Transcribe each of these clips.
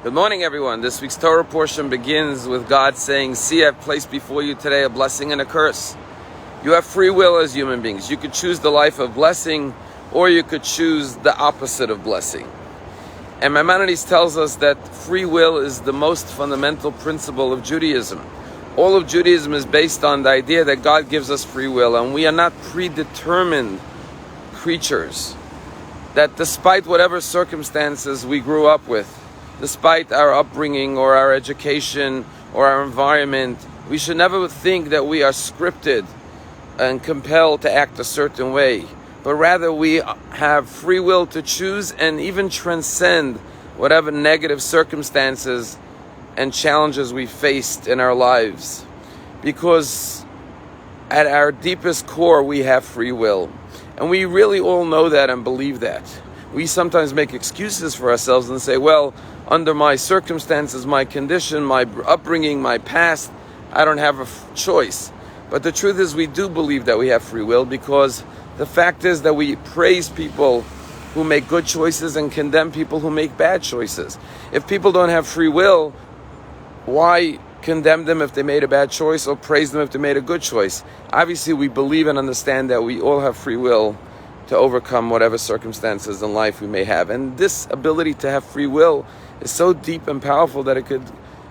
Good morning, everyone. This week's Torah portion begins with God saying, "See, I've placed before you today a blessing and a curse." You have free will as human beings. You could choose the life of blessing, or you could choose the opposite of blessing. And Maimonides tells us that free will is the most fundamental principle of Judaism. All of Judaism is based on the idea that God gives us free will, and we are not predetermined creatures. That despite whatever circumstances we grew up with, despite our upbringing or our education or our environment, we should never think that we are scripted and compelled to act a certain way, but rather we have free will to choose and even transcend whatever negative circumstances and challenges we faced in our lives. Because at our deepest core, we have free will. And we really all know that and believe that. We sometimes make excuses for ourselves and say, well, under my circumstances, my condition, my upbringing, my past, I don't have a choice. But the truth is we do believe that we have free will, because the fact is that we praise people who make good choices and condemn people who make bad choices. If people don't have free will, why condemn them if they made a bad choice or praise them if they made a good choice? Obviously, we believe and understand that we all have free will to overcome whatever circumstances in life we may have. And this ability to have free will is so deep and powerful that it could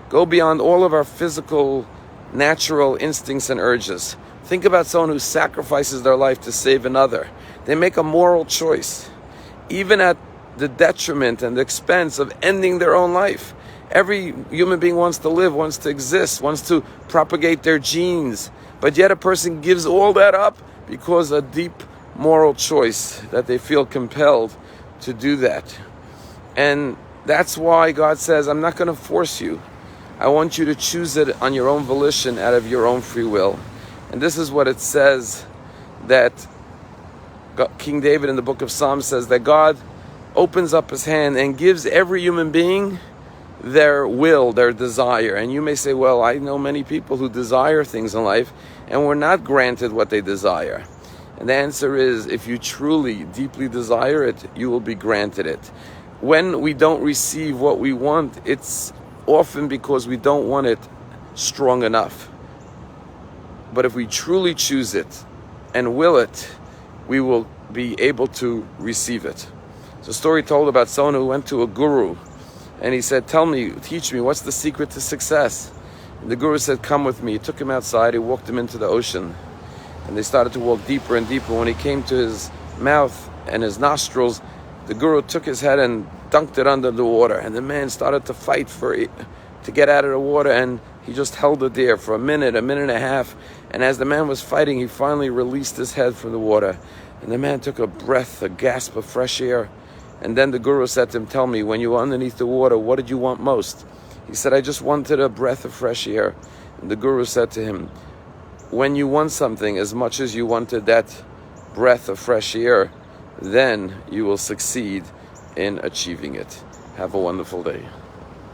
go beyond all of our physical, natural instincts and urges. Think about someone who sacrifices their life to save another. They make a moral choice, even at the detriment and the expense of ending their own life. Every human being wants to live, wants to exist, wants to propagate their genes. But yet a person gives all that up because a deep moral choice that they feel compelled to do that. And that's why God says, I'm not going to force you. I want you to choose it on your own volition, out of your own free will. And this is what it says, that King David in the book of Psalms says that God opens up his hand and gives every human being their will, their desire. And you may say, well, I know many people who desire things in life and were not granted what they desire. And the answer is, if you truly, deeply desire it, you will be granted it. When we don't receive what we want, it's often because we don't want it strong enough. But if we truly choose it and will it, we will be able to receive it. It's a story told about someone who went to a guru, and he said, teach me, what's the secret to success? And the guru said, come with me. He took him outside, he walked him into the ocean, and they started to walk deeper and deeper. When he came to his mouth and his nostrils, the guru took his head and dunked it under the water, and the man started to fight to get out of the water, and he just held it there for a minute and a half, and as the man was fighting, he finally released his head from the water, and the man took a breath, a gasp of fresh air, and then the guru said to him, tell me, when you were underneath the water, what did you want most? He said, I just wanted a breath of fresh air. And the guru said to him, when you want something as much as you wanted that breath of fresh air, then you will succeed in achieving it. Have a wonderful day.